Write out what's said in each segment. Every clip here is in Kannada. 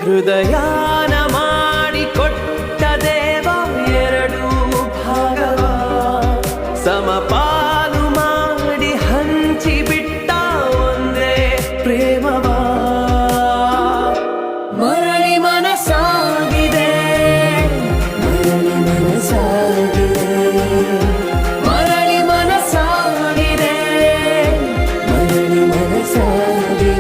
ಹೃದಯಾನ ಮಾಡಿಕೊಟ್ಟ ದೇವ ಎರಡು ಭಾಗವ ಸಮಪಾಲು ಮಾಡಿ ಹಂಚಿಬಿಟ್ಟ ಒಂದೇ ಪ್ರೇಮವ ಮರಳಿ ಮನಸಾಗಿದೆ ಮರಳಿ ಮನಸಾಗಿದೆ ಮರಳಿ ಮನಸಾಗಿದೆ ಮರಳಿ ಮನಸಾಗಿದೆ.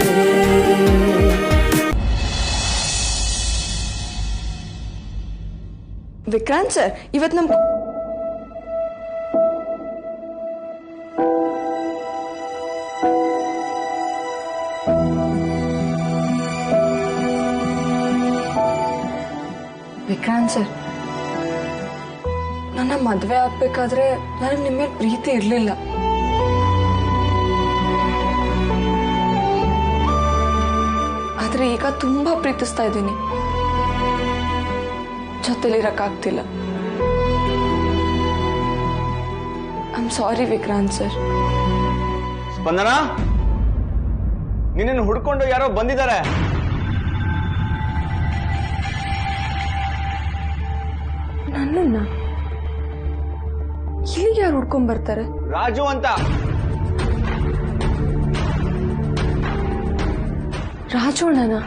ವಿಕ್ರಾಂತ್ ಸರ್, ಇವತ್ತು ನಮ್ ವಿಕ್ರಾಂತ್ ಸರ್, ನನ್ನ ಮದ್ವೆ ಆಗ್ಬೇಕಾದ್ರೆ ನನಗೆ ನಿಮ್ಮ ಮೇಲೆ ಪ್ರೀತಿ ಇರ್ಲಿಲ್ಲ. ಆದ್ರೆ ಈಗ ತುಂಬಾ ಪ್ರೀತಿಸ್ತಾ ಇದ್ದೀನಿ. ಜೊತೆಲಿರಕ್ಕಾಗ್ತಿಲ್ಲ. I am sorry Vikrant sir. Spandana, ನಿನ್ನನ್ನು ಹುಡ್ಕೊಂಡು ಯಾರೋ ಬಂದಿದ್ದಾರೆ. ನನ್ನನ್ನ ಇಲ್ಲಿಗೆ ಯಾರು ಹುಡ್ಕೊಂಡ್ ಬರ್ತಾರೆ? ರಾಜು ಅಂತ. ರಾಜು ಅಣ್ಣನ?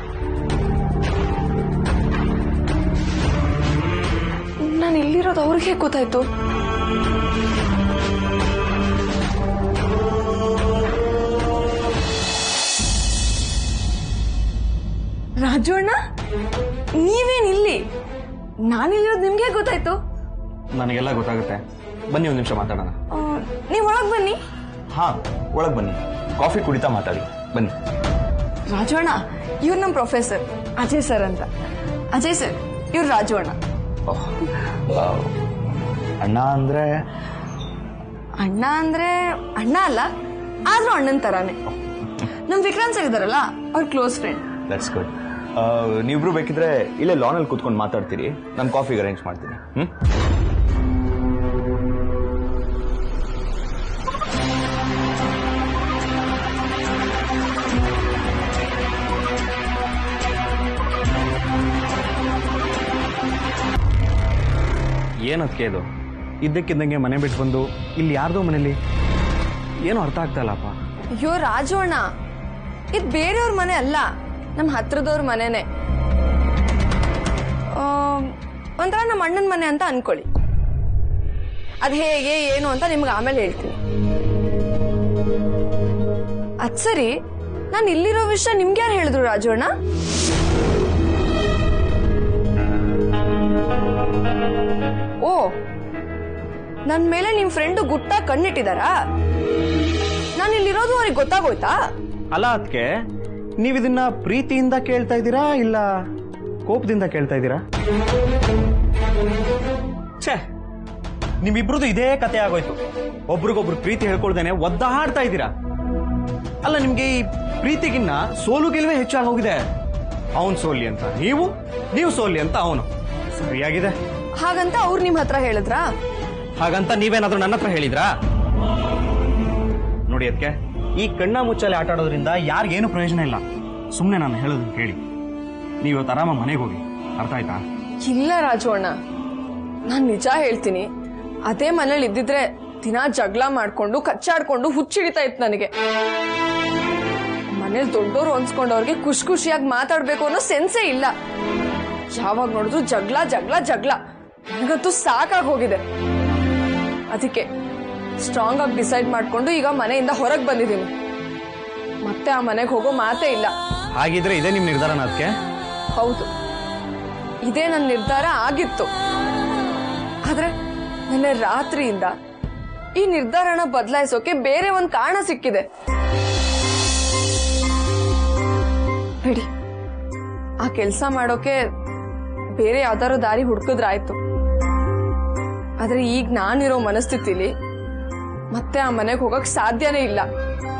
ನಾನು ಇಲ್ಲಿರೋದು ಅವ್ರಿಗೆ ಗೊತ್ತಾಯ್ತು. ರಾಜು ಅಣ್ಣ, ನೀವೇನ್ ಇಲ್ಲಿ? ನಾನಿಲ್ಲಿರೋದು ನಿಮ್ಗೆ ಗೊತ್ತಾಯ್ತು? ನನಗೆಲ್ಲ ಗೊತ್ತಾಗುತ್ತೆ. ಬನ್ನಿ ಒಂದು ನಿಮಿಷ ಮಾತಾಡೋಣ. ನೀವ್ ಒಳಗ್ ಬನ್ನಿ. ಹಾ, ಒಳಗ್ ಬನ್ನಿ. ಕಾಫಿ ಕುಡಿತಾ ಮಾತಾಡಿ. ಬನ್ನಿ. ರಾಜು ಅಣ್ಣ, ಇವ್ರು ನಮ್ ಪ್ರೊಫೆಸರ್ ಅಜಯ್ ಸರ್ ಅಂತ. ಅಜಯ್ ಸರ್, ಇವ್ರು ರಾಜು ಅಣ್ಣ. ಅಣ್ಣ ಅಂದ್ರೆ? ಅಣ್ಣ ಅಂದ್ರೆ ಅಣ್ಣ ಅಲ್ಲ, ಆದ್ರೂ ಅಣ್ಣನ್ ತರಾನೇ. ನಮ್ ವಿಕ್ರಾಂತ್ ಸರ್ ಇದಾರಲ್ಲ, ಅವ್ರ ಕ್ಲೋಸ್ ಫ್ರೆಂಡ್. That's good. ನೀವಿಬ್ರು ಬೇಕಿದ್ರೆ ಇಲ್ಲೇ ಲಾನಲ್ಲಿ ಕೂತ್ಕೊಂಡು ಮಾತಾಡ್ತೀರಿ. ನಾನು ಕಾಫಿಗೆ ಅರೇಂಜ್ ಮಾಡ್ತೀನಿ. ಏನದಕ್ಕೆ ಇದು? ಇದ್ದಕ್ಕಿದ್ದಂಗೆ ಮನೆ ಬಿಟ್ಟು ಬಂದು ಇಲ್ಲಿ ಯಾರ್ದೋ ಮನೇಲಿ ಏನೋ ಅರ್ಥ ಆಗ್ತಾ ಇಲ್ಲಪ್ಪ. ಅಯ್ಯೋ ರಾಜು ಅಣ್ಣ, ಇದು ಬೇರೆಯವ್ರ ಮನೆ ಅಲ್ಲ, ನಮ್ ಹತ್ರದವ್ರ ಮನೆನೆ. ಒಂಥರ ನಮ್ಮ ಅಣ್ಣನ ಮನೆ ಅಂತ ಅನ್ಕೊಳ್ಳಿ. ಅದ್ ಹೇಗೆ ಏನು ಅಂತ ನಿಮ್ಗೆ ಆಮೇಲೆ ಹೇಳ್ತೀನಿ. ಅದ್ ಸರಿ, ನಾನು ಇಲ್ಲಿರೋ ವಿಷಯ ನಿಮ್ಗೆ ಯಾರು ಹೇಳಿದ್ರು ರಾಜು ಅಣ್ಣ? ಓ, ನನ್ ಮೇಲೆ ನಿಮ್ ಫ್ರೆಂಡ್ ಗುಟ್ಟ ಕಣ್ಣಿಟ್ಟಿದಾರಾ? ನಾನು ಇಲ್ಲಿರೋದು ಅವ್ರಿಗೆ ಗೊತ್ತಾಗೋಯ್ತಾ? ಅಲ್ಲ, ಅದಕ್ಕೆ ನೀವಿದನ್ನ ಪ್ರೀತಿಯಿಂದ ಕೇಳ್ತಾ ಇದ್ದೀರಾ ಇಲ್ಲ ಕೋಪದಿಂದ ಕೇಳ್ತಾ ಇದ್ದೀರಾ? ಛೇ, ನಿಮ್ಮಿಬ್ರದ್ದು ಇದೇ ಕತೆ ಆಗೋಯ್ತು. ಒಬ್ರಿಗೊಬ್ರು ಪ್ರೀತಿ ಹೇಳ್ಕೊಳ್ದೇನೆ ಒದ್ದಾಡ್ತಾ ಇದ್ದೀರಾ. ಅಲ್ಲ, ನಿಮ್ಗೆ ಈ ಪ್ರೀತಿಗಿನ್ನ ಸೋಲು ಗೆಲುವೇ ಹೆಚ್ಚಾಗೋಗಿದೆ. ಅವನ್ ಸೋಲಿ ಅಂತ ನೀವು ಸೋಲಿ ಅಂತ ಅವನು. ಸರಿಯಾಗಿದೆ. ಹಾಗಂತ ಅವ್ರು ನಿಮ್ ಹತ್ರ ಹೇಳಿದ್ರಾ? ಹಾಗಂತ ನೀವೇನಾದ್ರೂ ನನ್ನ ಹತ್ರ ಹೇಳಿದ್ರಾ? ನೋಡಿ, ಅದಕ್ಕೆ ಈ ಕಣ್ಣ ಮುಚ್ಚಾಲೆ ಆಟ ಆಡೋದ್ರಿಂದ ಯಾರಿಗೇನು ಪ್ರಯೋಜನ ಇಲ್ಲ. ಸುಮ್ಮನೆ ನಾನು ಹೇಳೋದನ್ನ ಕೇಳಿ. ನೀವು ಇವತ್ತು ಆರಾಮ ಮನೆಗೆ ಹೋಗಿ. ಅರ್ಥ ಆಯ್ತಾ? ಇಲ್ಲ ರಾಜು ಅಣ್ಣ, ನಾನ್ ನಿಜ ಹೇಳ್ತೀನಿ. ಅದೇ ಮನೇಲಿ ಇದ್ದಿದ್ರೆ ದಿನ ಜಗಳ ಮಾಡ್ಕೊಂಡು ಕಚ್ಚಾಡ್ಕೊಂಡು ಹುಚ್ಚಿಡಿತಾ ಇತ್ತು ನನಗೆ. ಮನೇಲಿ ದೊಡ್ಡೋರು ಅನ್ಸ್ಕೊಂಡವ್ರಿಗೆ ಖುಷಿ ಖುಷಿಯಾಗಿ ಮಾತಾಡ್ಬೇಕು ಅನ್ನೋ ಸೆನ್ಸೇ ಇಲ್ಲ. ಯಾವಾಗ ನೋಡಿದ್ರು ಜಗಳ ಜಗಳ ಜಗಳ. ನನಗಂತೂ ಸಾಕಾಗಿ ಹೋಗಿದೆ. ಅದಕ್ಕೆ ಸ್ಟ್ರಾಂಗ್ ಆಗಿ ಡಿಸೈಡ್ ಮಾಡ್ಕೊಂಡು ಈಗ ಮನೆಯಿಂದ ಹೊರಗೆ ಬಂದಿದ್ದೀನಿ. ಮತ್ತೆ ಆ ಮನೆಗೆ ಹೋಗೋ ಮಾತೇ ಇಲ್ಲ. ಹಾಗಿದ್ರೆ ಇದೇ ನಿಮ್ ನಿರ್ಧಾರನ? ಅದಕ್ಕೆ ಹೌದು, ಇದೇ ನನ್ನ ನಿರ್ಧಾರ ಆಗಿತ್ತು. ಆದ್ರೆ ನಿನ್ನೆ ರಾತ್ರಿಯಿಂದ ಈ ನಿರ್ಧಾರನ ಬದಲಾಯಿಸೋಕೆ ಬೇರೆ ಒಂದು ಕಾರಣ ಸಿಕ್ಕಿದೆ. ಬಿಡಿ, ಆ ಕೆಲಸ ಮಾಡೋಕೆ ಬೇರೆ ಯಾವ್ದಾರು ದಾರಿ ಹುಡುಕಿದ್ರಾಯ್ತು. ಆದ್ರೆ ಈಗ ನಾನಿರೋ ಮನಸ್ಥಿತಿಲಿ ಮತ್ತೆ ಆ ಮನೆಗೆ ಹೋಗಕ್ ಸಾಧ್ಯನೇ ಇಲ್ಲ.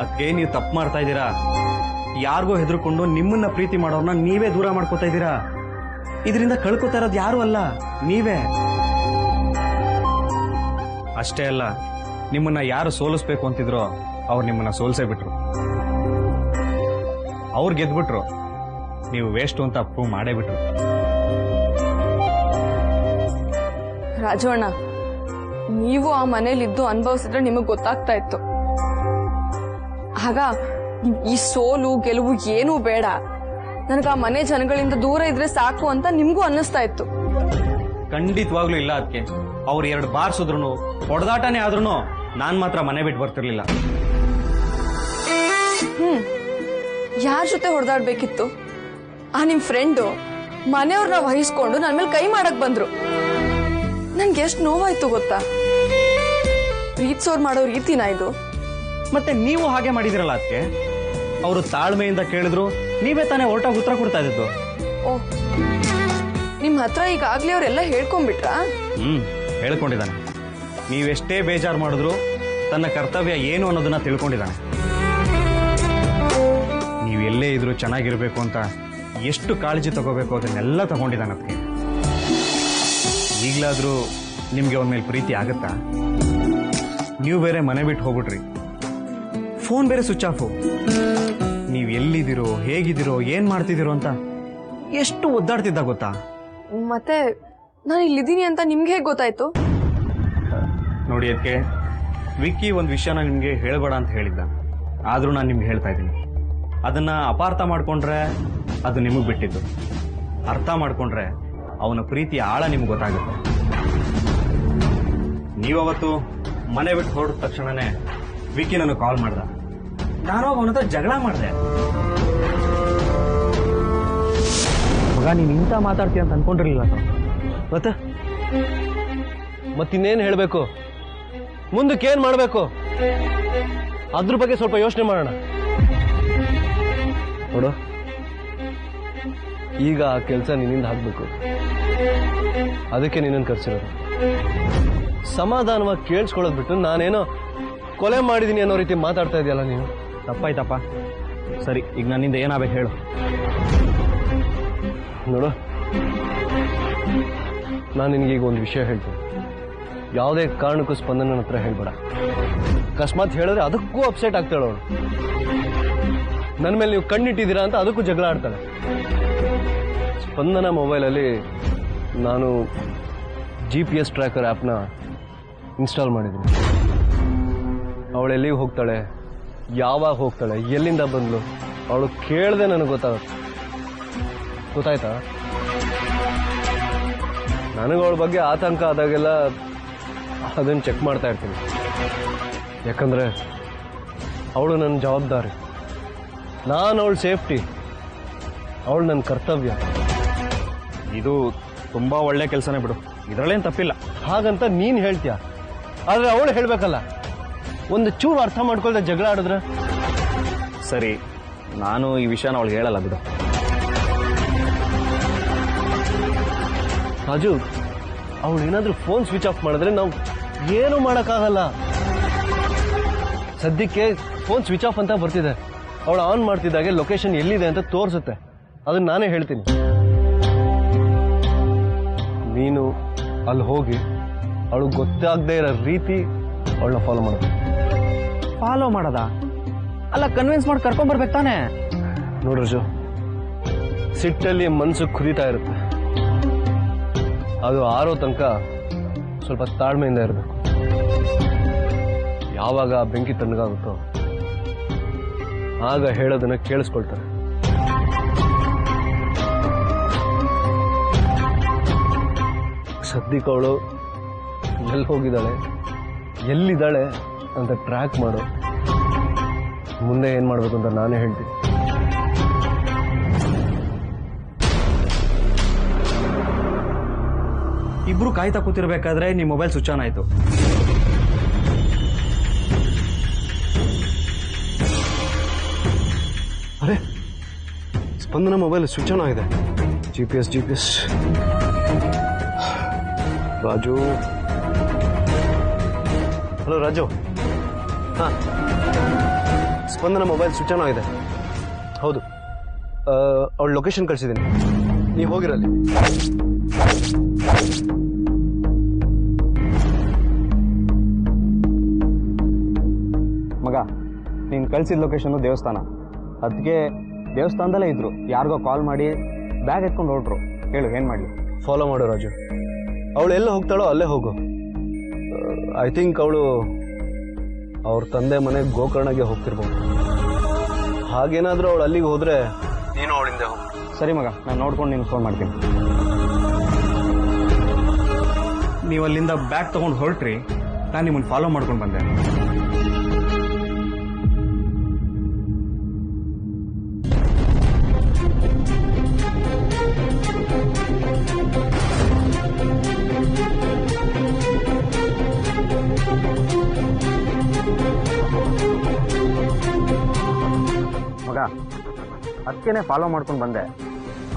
ಅದಕ್ಕೆ ನೀವು ತಪ್ಪು ಮಾಡ್ತಾ ಇದ್ದೀರಾ. ಯಾರಿಗೋ ಹೆದರ್ಕೊಂಡು ನಿಮ್ಮನ್ನ ಪ್ರೀತಿ ಮಾಡೋರ್ನ ನೀವೇ ದೂರ ಮಾಡ್ಕೋತಾ ಇದ್ದೀರಾ. ಇದರಿಂದ ಕಳ್ಕೊತಾ ಇರೋದು ಯಾರು ಅಲ್ಲ, ನೀವೇ. ಅಷ್ಟೇ ಅಲ್ಲ, ನಿಮ್ಮನ್ನ ಯಾರು ಸೋಲಿಸ್ಬೇಕು ಅಂತಿದ್ರೋ ಅವ್ರು ನಿಮ್ಮನ್ನ ಸೋಲ್ಸೇ ಬಿಟ್ರು. ಅವ್ರು ಗೆದ್ಬಿಟ್ರು. ನೀವು ವೇಸ್ಟ್ ಅಂತ ಪ್ರೂವ್ ಮಾಡೇ ಬಿಟ್ರು. ರಾಜು ಅಣ್ಣ, ನೀವು ಆ ಮನೇಲಿದ್ದು ಅನುಭವಿಸಿದ್ರೆ ನಿಮಗೆ ಗೊತ್ತಾಗ್ತಾ ಇತ್ತು. ಆಗ ಈ ಸೋಲು ಗೆಲುವು ಏನೂ ಬೇಡ, ನನಗೆ ಆ ಮನೆ ಜನಗಳಿಂದ ದೂರ ಇದ್ರೆ ಸಾಕು ಅಂತ ನಿಮ್ಗೂ ಅನ್ನಿಸ್ತಾ ಇತ್ತು. ಖಂಡಿತವಾಗ್ಲೂ ಇಲ್ಲ. ಅದಕ್ಕೆ ಅವ್ರು 2 ಬಾರ್ಸಿದ್ರು ಹೊಡೆದಾಟನೇ ಆದ್ರೂ ನಾನ್ ಮಾತ್ರ ಮನೆ ಬಿಟ್ಟು ಬರ್ತಿರ್ಲಿಲ್ಲ. ಯಾರ ಜೊತೆ ಹೊಡೆದಾಡ್ಬೇಕಿತ್ತು? ಆ ನಿಮ್ ಫ್ರೆಂಡು ಮನೆಯವ್ರನ್ನ ವಹಿಸ್ಕೊಂಡು ನನ್ನ ಮೇಲೆ ಕೈ ಮಾಡಕ್ ಬಂದ್ರು. ನನ್ಗೆ ಎಷ್ಟು ನೋವಾಯ್ತು ಗೊತ್ತಾ? ಪ್ರೀತ್ಸೋರ್ ಮಾಡೋ ರೀತಿನ ಇದು? ಮತ್ತೆ ನೀವು ಹಾಗೆ ಮಾಡಿದಿರಲ್ಲ ಅದಕ್ಕೆ. ಅವರು ತಾಳ್ಮೆಯಿಂದ ಕೇಳಿದ್ರು, ನೀವೇ ತಾನೇ ಹೊರಟಾಗ ಉತ್ತರ ಕೊಡ್ತಾ ಇದ್ದು. ಓ, ನಿಮ್ ಹತ್ರ ಈಗಾಗ್ಲೇ ಅವರೆಲ್ಲ ಹೇಳ್ಕೊಂಡ್ಬಿಟ್ರಾ? ಹೇಳ್ಕೊಂಡಿದ್ದಾನೆ. ನೀವೆಷ್ಟೇ ಬೇಜಾರು ಮಾಡಿದ್ರು ತನ್ನ ಕರ್ತವ್ಯ ಏನು ಅನ್ನೋದನ್ನ ತಿಳ್ಕೊಂಡಿದ್ದಾನೆ. ನೀವು ಎಲ್ಲೇ ಇದ್ರು ಚೆನ್ನಾಗಿರ್ಬೇಕು ಅಂತ ಎಷ್ಟು ಕಾಳಜಿ ತಗೋಬೇಕು ಅದನ್ನೆಲ್ಲ ತಗೊಂಡಿದ್ದಾನೆ ಅದಕ್ಕೆ. ಈಗಲಾದ್ರೂ ನಿಮ್ಗೆ ಅವನ ಮೇಲೆ ಪ್ರೀತಿ ಆಗುತ್ತಾ? ನೀವು ಬೇರೆ ಮನೆ ಬಿಟ್ಟು ಹೋಗ್ಬಿಟ್ರಿ, ಫೋನ್ ಬೇರೆ ಸ್ವಿಚ್ ಆಫು. ನೀವು ಎಲ್ಲಿದ್ದೀರೋ, ಹೇಗಿದ್ದೀರೋ, ಏನ್ ಮಾಡ್ತಿದ್ದೀರೋ ಅಂತ ಎಷ್ಟು ಒದ್ದಾಡ್ತಿದ್ದ ಗೊತ್ತಾ? ಮತ್ತೆ ನಾನು ಇಲ್ಲಿದ್ದೀನಿ ಅಂತ ನಿಮ್ಗೆ ಹೇಗೆ ಗೊತ್ತಾಯ್ತು? ನೋಡಿ, ಅದಕ್ಕೆ ವಿಕ್ಕಿ ಒಂದು ವಿಷಯನ ನಿಮಗೆ ಹೇಳಬೇಡ ಅಂತ ಹೇಳಿದ್ದ. ಆದರೂ ನಾನು ನಿಮ್ಗೆ ಹೇಳ್ತಾ ಇದ್ದೀನಿ. ಅದನ್ನ ಅಪಾರ್ಥ ಮಾಡ್ಕೊಂಡ್ರೆ ಅದು ನಿಮಗೆ ಬಿಟ್ಟಿದ್ದು. ಅರ್ಥ ಮಾಡ್ಕೊಂಡ್ರೆ ಅವನ ಪ್ರೀತಿ ಆಳ ನಿಮ್ಗೆ ಗೊತ್ತಾಗುತ್ತೆ. ನೀವವತ್ತು ಮನೆ ಬಿಟ್ಟು ಹೊರಟ ತಕ್ಷಣನೇ ವಿಕ್ಕಿ ನನಗೆ ಕಾಲ್ ಮಾಡ್ದ. ನಾನು ಅವನ ಹತ್ರ ಜಗಳ ಮಾಡಿದೆ. ಮಗ, ನೀನು ಇಂಥ ಮಾತಾಡ್ತೀಯ ಅಂತ ಅನ್ಕೊಂಡಿರ್ಲಿಲ್ಲ. ಮತ್ತಿನ್ನೇನು ಹೇಳಬೇಕು? ಮುಂದಕ್ಕೇನು ಮಾಡಬೇಕು ಅದ್ರ ಬಗ್ಗೆ ಸ್ವಲ್ಪ ಯೋಚನೆ ಮಾಡೋಣ. ನೋಡು, ಈಗ ಆ ಕೆಲಸ ನಿನ್ನಿಂದ ಆಗ್ಬೇಕು. ಅದಕ್ಕೆ ನಿನ್ನನ್ನು ಕರ್ಸಿರೋದು. ಸಮಾಧಾನವಾಗಿ ಕೇಳಿಸ್ಕೊಳ್ಳೋದು ಬಿಟ್ಟು ನಾನೇನೋ ಕೊಲೆ ಮಾಡಿದ್ದೀನಿ ಅನ್ನೋ ರೀತಿ ಮಾತಾಡ್ತಾ ಇದೆಯಲ್ಲ ನೀನು. ತಪ್ಪಾಯ್ತಪ್ಪ. ಸರಿ, ಈಗ ನನ್ನಿಂದ ಏನಾಗಬೇಕು ಹೇಳು. ನೋಡು, ನಾನು ನಿನಗೀಗ ಒಂದು ವಿಷಯ ಹೇಳ್ತೀನಿ. ಯಾವುದೇ ಕಾರಣಕ್ಕೂ ಸ್ಪಂದನ ಹತ್ರ ಹೇಳ್ಬೇಡ. ಅಕಸ್ಮಾತ್ ಹೇಳಿದ್ರೆ ಅದಕ್ಕೂ ಅಪ್ಸೆಟ್ ಆಗ್ತಾಳೆ ಅವಳು. ನನ್ನ ಮೇಲೆ ನೀವು ಕಣ್ಣಿಟ್ಟಿದ್ದೀರಾ ಅಂತ ಅದಕ್ಕೂ ಜಗಳ ಆಡ್ತಾಳೆ. ಸ್ಪಂದನ ಮೊಬೈಲಲ್ಲಿ ನಾನು GPS ಟ್ರ್ಯಾಕರ್ ಆ್ಯಪ್ನ ಇನ್ಸ್ಟಾಲ್ ಮಾಡಿದ್ದೀನಿ. ಅವಳು ಎಲ್ಲಿಗೆ ಹೋಗ್ತಾಳೆ, ಯಾವಾಗ ಹೋಗ್ತಾಳೆ, ಎಲ್ಲಿಂದ ಬಂದ್ಲು, ಅವಳು ಕೇಳದೆ ನನಗೆ ಗೊತ್ತಾಗುತ್ತೆ. ಗೊತ್ತಾಯ್ತಾ? ನನಗೆ ಅವಳ ಬಗ್ಗೆ ಆತಂಕ ಆದಾಗೆಲ್ಲ ಅದನ್ನು ಚೆಕ್ ಮಾಡ್ತಾ ಇರ್ತೀನಿ. ಯಾಕಂದರೆ ಅವಳು ನನ್ನ ಜವಾಬ್ದಾರಿ, ನಾನು ಅವಳ ಸೇಫ್ಟಿ, ಅವಳು ನನ್ನ ಕರ್ತವ್ಯ. ಇದು ತುಂಬಾ ಒಳ್ಳೆ ಕೆಲಸನೇ ಬಿಡು, ಇದರಲ್ಲೇನು ತಪ್ಪಿಲ್ಲ. ಹಾಗಂತ ನೀನು ಹೇಳ್ತೀಯ, ಆದರೆ ಅವಳು ಹೇಳಬೇಕಲ್ಲ. ಒಂದು ಚೂರು ಅರ್ಥ ಮಾಡ್ಕೊಳ್ದೆ ಜಗಳ ಆಡಿದ್ರೆ? ಸರಿ, ನಾನು ಈ ವಿಷಯನ ಅವಳಿಗೆ ಹೇಳಲ್ಲ ಬಿಡು. ರಾಜು, ಅವಳು ಏನಾದರೂ ಫೋನ್ ಸ್ವಿಚ್ ಆಫ್ ಮಾಡಿದ್ರೆ ನಾವು ಏನೂ ಮಾಡೋಕ್ಕಾಗಲ್ಲ. ಸದ್ಯಕ್ಕೆ ಫೋನ್ ಸ್ವಿಚ್ ಆಫ್ ಅಂತ ಬರ್ತಿದೆ. ಅವಳು ಆನ್ ಮಾಡ್ತಿದ್ದಾಗೆ ಲೊಕೇಶನ್ ಎಲ್ಲಿದೆ ಅಂತ ತೋರಿಸುತ್ತೆ. ಅದನ್ನ ನಾನೇ ಹೇಳ್ತೀನಿ. ನೀನು ಅಲ್ಲಿ ಹೋಗಿ ಅವಳು ಗೊತ್ತಾಗದೇ ಇರೋ ರೀತಿ ಅವಳನ್ನ ಫಾಲೋ ಮಾಡೋದು. ಫಾಲೋ ಮಾಡೋದ? ಅಲ್ಲ, ಕನ್ವಿನ್ಸ್ ಮಾಡಿ ಕರ್ಕೊಂಡ್ಬರ್ಬೇಕು ತಾನೆ. ನೋಡ್ರಿ ರಾಜು, ಸಿಟ್ಟಲ್ಲಿ ಮನಸ್ಸು ಕುದೀತಾ ಇರುತ್ತೆ. ಅದು ಆರೋ ತನಕ ಸ್ವಲ್ಪ ತಾಳ್ಮೆಯಿಂದ ಇರಬೇಕು. ಯಾವಾಗ ಬೆಂಕಿ ತಣ್ಣಗಾಗುತ್ತೋ ಆಗ ಹೇಳೋದನ್ನ ಕೇಳಿಸ್ಕೊಳ್ತಾರೆ. ಸದ್ಯಕ್ಕೆ ಅವಳು ಎಲ್ಲಿ ಹೋಗಿದ್ದಾಳೆ, ಎಲ್ಲಿದ್ದಾಳೆ ಅಂತ ಟ್ರ್ಯಾಕ್ ಮಾಡು. ಮುಂದೆ ಏನು ಮಾಡಬೇಕು ಅಂತ ನಾನೇ ಹೇಳ್ತೀನಿ. ಇಬ್ರು ಕಾಯ್ತಾ ಕೂತಿರ್ಬೇಕಾದ್ರೆ ನಿಮ್ಮ ಮೊಬೈಲ್ ಸ್ವಿಚ್ ಆನ್ ಆಯ್ತು. ಅರೆ, ಸ್ಪಂದನ ಮೊಬೈಲ್ ಸ್ವಿಚ್ ಆನ್ ಆಗಿದೆ. GPS. ರಾಜು, ಹಲೋ ರಾಜು. ಹಾಂ, ಸ್ಪಂದನ ಮೊಬೈಲ್ ಸ್ವಿಚ್ ಆನ್ ಆಗಿದೆ. ಹೌದು, ಅವಳ ಲೊಕೇಶನ್ ಕಳಿಸಿದ್ದೀನಿ, ನೀವು ಹೋಗಿರಲ್ಲಿ. ಮಗ, ನೀನು ಕಳಿಸಿದ ಲೊಕೇಶನ್ ದೇವಸ್ಥಾನ. ಅದಕ್ಕೆ ದೇವಸ್ಥಾನದಲ್ಲೇ ಇದ್ರು, ಯಾರಿಗೋ ಕಾಲ್ ಮಾಡಿ ಬ್ಯಾಗ್ ಎತ್ಕೊಂಡು ಹೊರಟ್ರು. ಹೇಳು ಏನು ಮಾಡಲಿ? ಫಾಲೋ ಮಾಡು ರಾಜು. ಅವಳು ಎಲ್ಲ ಹೋಗ್ತಾಳೋ ಅಲ್ಲೇ ಹೋಗು. ಐ ಥಿಂಕ್ ಅವಳು ಅವ್ರ ತಂದೆ ಮನೆ ಗೋಕರ್ಣಗೆ ಹೋಗ್ತಿರ್ಬೋದು. ಹಾಗೇನಾದರೂ ಅವಳು ಅಲ್ಲಿಗೆ ಹೋದರೆ ನೀನು ಅವಳಿಂದ ಹೋಗು. ಸರಿ ಮಗ, ನಾನು ನೋಡ್ಕೊಂಡು ನಿನ್ಗೆ ಫೋನ್ ಮಾಡ್ತೀನಿ. ನೀವು ಅಲ್ಲಿಂದ ಬ್ಯಾಗ್ ತೊಗೊಂಡು ಹೊರಟ್ರಿ, ನಾನು ನಿಮ್ಮನ್ನು ಫಾಲೋ ಮಾಡ್ಕೊಂಡು ಬಂದೆ. ಮಗ, ಅದಕ್ಕೇನೆ ಫಾಲೋ ಮಾಡ್ಕೊಂಡು ಬಂದೆ.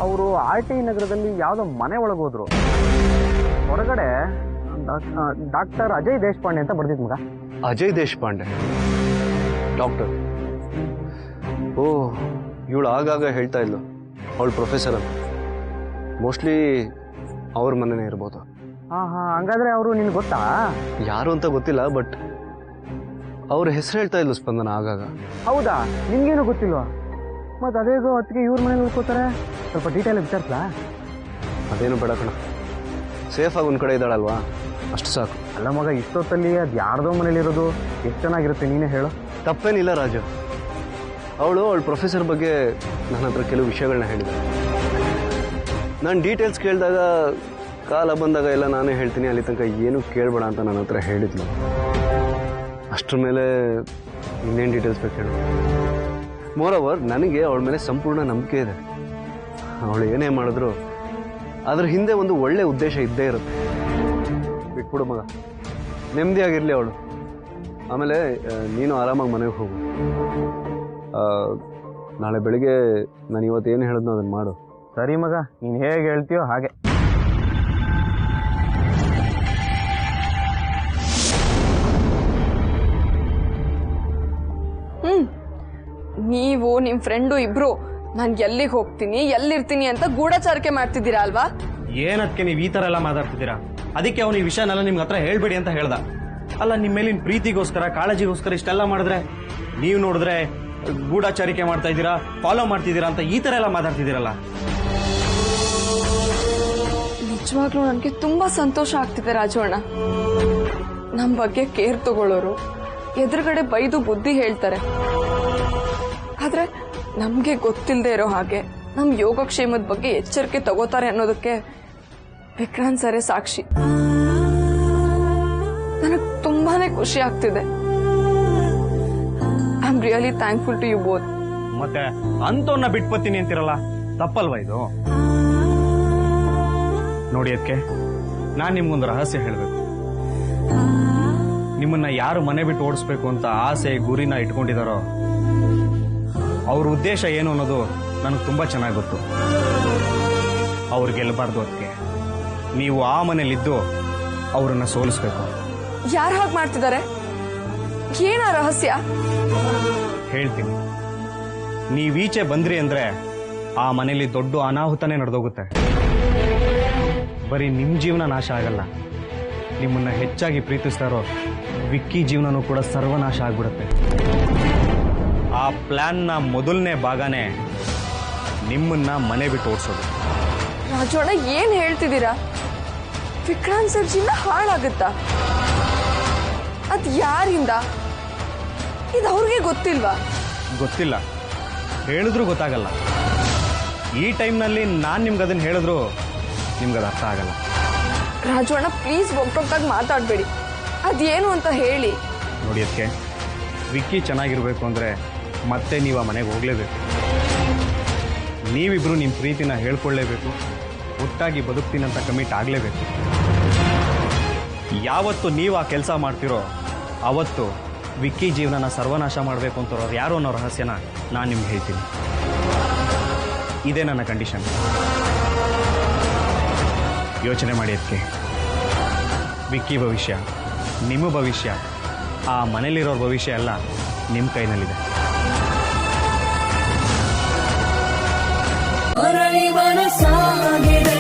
ಅವರು RT ನಗರದಲ್ಲಿ ಯಾವುದೋ ಮನೆ ಒಳಗೆ ಹೋದ್ರು. ಹೊರಗಡೆ ಡಾಕ್ಟರ್ ಅಜಯ್ ದೇಶಪಾಂಡೆ ಅಂತ ಬರ್ದಿತ್ತು ಮಗ. ಅಜಯ್ ದೇಶಪಾಂಡೆ ಡಾಕ್ಟರ್? ಓ, ಇವಳು ಆಗಾಗ ಹೇಳ್ತಾ ಇದ್ಲು ಅವಳು ಪ್ರೊಫೆಸರ್ ಅಂತ. ಮೋಸ್ಟ್ಲಿ ಅವ್ರ ಮನೆನೇ ಇರ್ಬೋದು. ಹಾಂ, ಹಂಗಾದ್ರೆ ಅವರು ನಿನ್ಗೆ ಗೊತ್ತಾ? ಯಾರು ಅಂತ ಗೊತ್ತಿಲ್ಲ, ಬಟ್ ಅವ್ರ ಹೆಸರು ಹೇಳ್ತಾ ಇದ್ಲು ಸ್ಪಂದನ ಆಗಾಗ. ಹೌದಾ? ನಿಮ್ಗೇನು ಗೊತ್ತಿಲ್ವಾ? ಮತ್ತು ಅದೇಗೋ ಅದಕ್ಕೆ ಇವ್ರ ಮನೇಲಿ ಉಳ್ಕೋತಾರೆ. ಸ್ವಲ್ಪ ಡೀಟೇಲ್ ವಿಚಾರಿಸ್ಲಾ? ಅದೇನು ಬೇಡ ಕಣ, ಸೇಫಾಗಿ ಒಂದು ಕಡೆ ಇದ್ದಾಳಲ್ವಾ, ಅಷ್ಟು ಸಾಕು. ಅಲ್ಲ ಮಗ, ಇಷ್ಟೊತ್ತಲ್ಲಿ ಅದು ಯಾರ್ದೋ ಮನೇಲಿರೋದು ಎಷ್ಟು ಚೆನ್ನಾಗಿರುತ್ತೆ, ನೀನೇ ಹೇಳು. ತಪ್ಪೇನಿಲ್ಲ ರಾಜು. ಅವಳು ಪ್ರೊಫೆಸರ್ ಬಗ್ಗೆ ನನ್ನ ಹತ್ರ ಕೆಲವು ವಿಷಯಗಳನ್ನ ಹೇಳಿದ್ದಾಳೆ. ನಾನು ಡೀಟೇಲ್ಸ್ ಕೇಳಿದಾಗ ಕಾಲ ಬಂದಾಗ ಎಲ್ಲ ನಾನೇ ಹೇಳ್ತೀನಿ, ಅಲ್ಲಿ ತನಕ ಏನು ಕೇಳಬೇಡ ಅಂತ ನನ್ನ ಹತ್ರ ಹೇಳಿದ್ಲು. ಅಷ್ಟರ ಮೇಲೆ ಇನ್ನೇನು ಡೀಟೇಲ್ಸ್ ಬೇಕು ಹೇಳು. ಮೋರ್ ಓವರ್, ನನಗೆ ಅವಳ ಮೇಲೆ ಸಂಪೂರ್ಣ ನಂಬಿಕೆ ಇದೆ. ಅವಳು ಏನೇ ಮಾಡಿದ್ರು ಅದ್ರ ಹಿಂದೆ ಒಂದು ಒಳ್ಳೆ ಉದ್ದೇಶ ಇದ್ದೇ ಇರುತ್ತೆ. ಬಿಟ್ಬಿಡು ಮಗ, ನೆಮ್ಮದಿಯಾಗಿರಲಿ ಅವಳು. ಆಮೇಲೆ ನೀನು ಆರಾಮಾಗಿ ಮನೆಗೆ ಹೋಗು. ನಾಳೆ ಬೆಳಿಗ್ಗೆ ನಾನು ಇವತ್ತು ಏನು ಹೇಳಿದ್ನೋ ಅದನ್ನು ಮಾಡು. ಸರಿ ಮಗ, ನೀನು ಹೇಗೆ ಹೇಳ್ತೀಯೋ ಹಾಗೆ. ನೀವು ನಿಮ್ಮ ಫ್ರೆಂಡು ಇಬ್ರು ನಾನು ಎಲ್ಲಿಗೆ ಹೋಗ್ತೀನಿ ಎಲ್ಲಿರ್ತೀನಿ ಅಂತ ಗೂಢಚಾರಿಕೆ ಮಾಡ್ತಿದ್ದೀರಾ ಅಲ್ವಾ? ಏನಕ್ಕೆ ನೀವು ಈ ಥರ ಎಲ್ಲ ಮಾತಾಡ್ತಿದ್ದೀರಾ? ಅದಕ್ಕೆ ಅವನು ಈ ವಿಷಯನೆಲ್ಲ ನಿಮ್ಗೆ ಹತ್ರ ಹೇಳ್ಬೇಡಿ ಅಂತ ಹೇಳ್ದ. ಅಲ್ಲ, ನಿಮ್ಮ ಮೇಲಿನ ಪ್ರೀತಿಗೋಸ್ಕರ ಕಾಳಜಿಗೋಸ್ಕರ ಇಷ್ಟೆಲ್ಲ ಮಾಡಿದ್ರೆ, ನೀವು ನೋಡಿದ್ರೆ ಗೂಢಚಾರಿಕೆ ಮಾಡ್ತಾ ಇದ್ದೀರಾ, ಫಾಲೋ ಮಾಡ್ತಿದ್ದೀರಾ ಅಂತ ಈ ಥರ ಎಲ್ಲ ಮಾತಾಡ್ತಿದ್ದೀರಲ್ಲ. ನಿಜವಾಗ್ಲೂ ನನಗೆ ತುಂಬಾ ಸಂತೋಷ ಆಗ್ತಿದೆ ರಾಜವಣ್ಣ. ನಮ್ಮ ಬಗ್ಗೆ ಕೇರ್ ತಗೊಳ್ಳೋರು ಎದುರುಗಡೆ ಬೈದು ಬುದ್ಧಿ ಹೇಳ್ತಾರೆ, ಆದ್ರೆ ನಮ್ಗೆ ಗೊತ್ತಿಲ್ಲದೆ ಇರೋ ಹಾಗೆ ನಮ್ ಯೋಗಕ್ಷೇಮದ ಬಗ್ಗೆ ಎಚ್ಚರಿಕೆ ತಗೋತಾರೆ ಅನ್ನೋದಕ್ಕೆ ವಿಕ್ರಾಂತ್ ಸರೇ ಸಾಕ್ಷಿ. ನನಗೆ ತುಂಬಾನೇ ಖುಷಿ ಆಗ್ತಿದೆ. I am really thankful to you both. ಮತ್ತೆ ಅಂತವನ್ನ ಬಿಟ್ಬತ್ತೀನಿ ಅಂತಿರಲ್ಲ, ತಪ್ಪಲ್ವಾ ಇದು? ನೋಡಿ ಅದಕ್ಕೆ ನಾನು ನಿಮ್ಗೊಂದು ರಹಸ್ಯ ಹೇಳಬೇಕು. ನಿಮ್ಮನ್ನ ಯಾರು ಮನೆ ಬಿಟ್ಟು ಓಡಿಸ್ಬೇಕು ಅಂತ ಆಸೆ ಗುರಿನ ಇಟ್ಕೊಂಡಿದಾರೋ ಅವ್ರ ಉದ್ದೇಶ ಏನು ಅನ್ನೋದು ನನಗೆ ತುಂಬಾ ಚೆನ್ನಾಗಿ ಗೊತ್ತು. ಅವ್ರು ಗೆಲ್ಲಬಾರ್ದು. ಅದಕ್ಕೆ ನೀವು ಆ ಮನೇಲಿದ್ದು ಅವ್ರನ್ನ ಸೋಲಿಸ್ಬೇಕು. ಯಾರು ಹಾಗೆ ಮಾಡ್ತಿದ್ದಾರೆ? ಏನ ರಹಸ್ಯ? ಹೇಳ್ತೀನಿ. ನೀವೀಚೆ ಬಂದ್ರಿ ಅಂದ್ರೆ ಆ ಮನೇಲಿ ದೊಡ್ಡ ಅನಾಹುತನೇ ನಡೆದೋಗುತ್ತೆ. ಬರೀ ನಿಮ್ಮ ಜೀವನ ನಾಶ ಆಗಲ್ಲ, ನಿಮ್ಮನ್ನ ಹೆಚ್ಚಾಗಿ ಪ್ರೀತಿಸ್ತಾರೋ ವಿಕ್ಕಿ ಜೀವನನೂ ಕೂಡ ಸರ್ವನಾಶ ಆಗ್ಬಿಡುತ್ತೆ. ಆ ಪ್ಲಾನ್ನ ಮೊದಲನೇ ಭಾಗನೇ ನಿಮ್ಮನ್ನ ಮನೆ ಬಿಟ್ಟು ಓಡಿಸೋದು. ರಾಜೋಣ, ಏನ್ ಹೇಳ್ತಿದ್ದೀರಾ? ವಿಕ್ರಾಂತ್ ಸರ್ ಜೀವನ ಹಾಳಾಗುತ್ತಾ? ಅದ್ ಯಾರಿಂದ? ಇದು ಅವ್ರಿಗೆ ಗೊತ್ತಿಲ್ವಾ? ಗೊತ್ತಿಲ್ಲ, ಹೇಳಿದ್ರೂ ಗೊತ್ತಾಗಲ್ಲ. ಈ ಟೈಮ್ನಲ್ಲಿ ನಾನು ನಿಮ್ಗೆ ಅದನ್ನ ಹೇಳಿದ್ರು ನಿಮ್ಗದು ಅರ್ಥ ಆಗಲ್ಲ. ರಾಜೋಣ, ಪ್ಲೀಸ್ ಒಬ್ಬೊಬ್ಬಾಗ ಮಾತಾಡಬೇಡಿ. ಅದೇನು ಅಂತ ಹೇಳಿ. ನೋಡಿ ಅದಕ್ಕೆ ವಿಕ್ಕಿ ಚೆನ್ನಾಗಿರ್ಬೇಕು ಅಂದರೆ ಮತ್ತೆ ನೀವು ಆ ಮನೆಗೆ ಹೋಗಲೇಬೇಕು. ನೀವಿಬ್ರು ನಿಮ್ಮ ಪ್ರೀತಿನ ಹೇಳ್ಕೊಳ್ಳೇಬೇಕು. ಒಟ್ಟಾಗಿ ಬದುಕ್ತೀನಂತ ಕಮಿಟ್ ಆಗಲೇಬೇಕು. ಯಾವತ್ತು ನೀವು ಆ ಕೆಲಸ ಮಾಡ್ತಿರೋ ಅವತ್ತು ವಿಕ್ಕಿ ಜೀವನನ ಸರ್ವನಾಶ ಮಾಡಬೇಕು ಅಂತಾರೋ ಯಾರೋ ಅನ್ನೋ ರಹಸ್ಯನ ನಾನು ನಿಮ್ಗೆ ಹೇಳ್ತೀನಿ. ಇದೇ ನನ್ನ ಕಂಡೀಷನ್. ಯೋಚನೆ ಮಾಡಿ ಅದಕ್ಕೆ. ವಿಕ್ಕಿ ಭವಿಷ್ಯ, ನಿಮ್ಮ ಭವಿಷ್ಯ, ಆ ಮನೇಲಿರೋರ ಭವಿಷ್ಯ ಎಲ್ಲ ನಿಮ್ಮ ಕೈನಲ್ಲಿದೆ. ಮರಳಿ ಮನಸಾಗಿದೆ